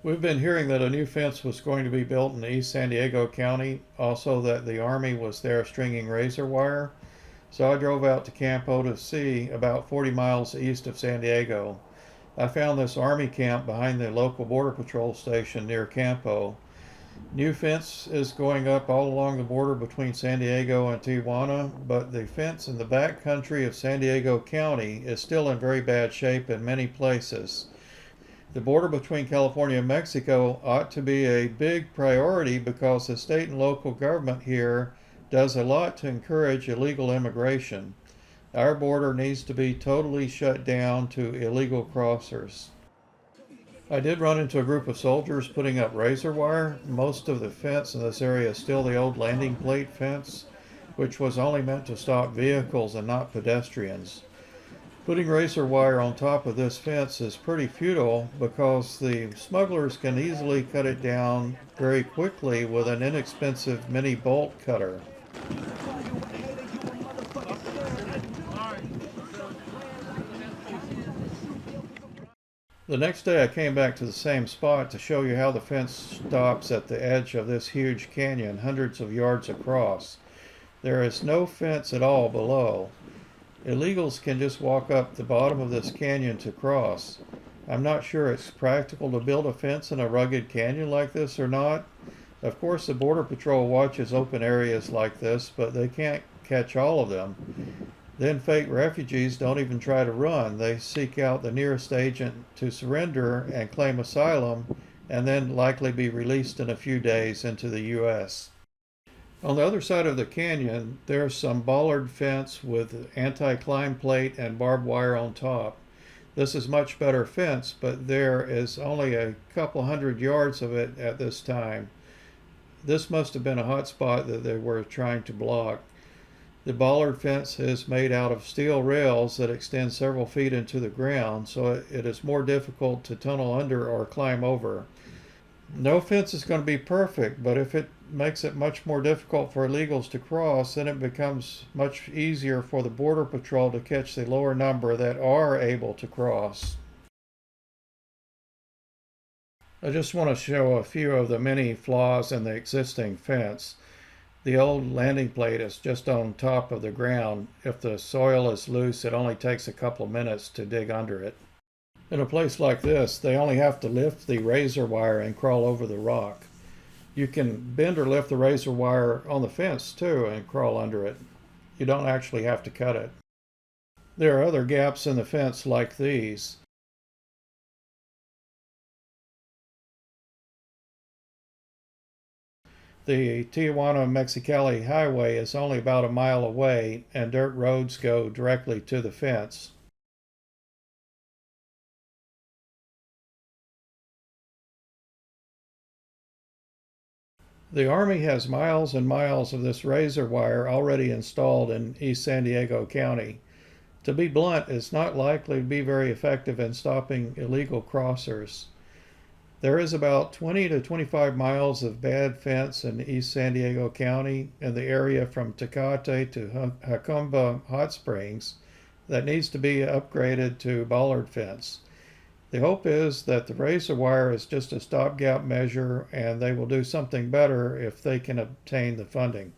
We've been hearing that a new fence was going to be built in East San Diego County, also that the Army was there stringing razor wire. So I drove out to Campo to see, about 40 miles east of San Diego. I found this Army camp behind the local Border Patrol station near Campo. New fence is going up all along the border between San Diego and Tijuana, but the fence in the back country of San Diego County is still in very bad shape in many places. The border between California and Mexico ought to be a big priority because the state and local government here does a lot to encourage illegal immigration. Our border needs to be totally shut down to illegal crossers. I did run into a group of soldiers putting up razor wire. Most of the fence in this area is still the old landing plate fence, which was only meant to stop vehicles and not pedestrians. Putting razor wire on top of this fence is pretty futile because the smugglers can easily cut it down very quickly with an inexpensive mini bolt cutter. The next day I came back to the same spot to show you how the fence stops at the edge of this huge canyon, hundreds of yards across. There is no fence at all below. Illegals can just walk up the bottom of this canyon to cross. I'm not sure it's practical to build a fence in a rugged canyon like this or not. Of course, the Border Patrol watches open areas like this, but they can't catch all of them. Then fake refugees don't even try to run. They seek out the nearest agent to surrender and claim asylum, and then likely be released in a few days into the U.S. On the other side of the canyon, there's some bollard fence with anti-climb plate and barbed wire on top. This is much better fence, but there is only a couple hundred yards of it at this time. This must have been a hot spot that they were trying to block. The bollard fence is made out of steel rails that extend several feet into the ground, so it is more difficult to tunnel under or climb over. No fence is going to be perfect, but if it makes it much more difficult for illegals to cross, then it becomes much easier for the Border Patrol to catch the lower number that are able to cross. I just want to show a few of the many flaws in the existing fence. The old landing plate is just on top of the ground. If the soil is loose, it only takes a couple of minutes to dig under it. In a place like this, they only have to lift the razor wire and crawl over the rock. You can bend or lift the razor wire on the fence too and crawl under it. You don't actually have to cut it. There are other gaps in the fence like these. The Tijuana-Mexicali highway is only about a mile away, and dirt roads go directly to the fence. The Army has miles and miles of this razor wire already installed in East San Diego County. To be blunt, it's not likely to be very effective in stopping illegal crossers. There is about 20 to 25 miles of bad fence in East San Diego County in the area from Tecate to Jacumba Hot Springs that needs to be upgraded to bollard fence. The hope is that the razor wire is just a stopgap measure and they will do something better if they can obtain the funding.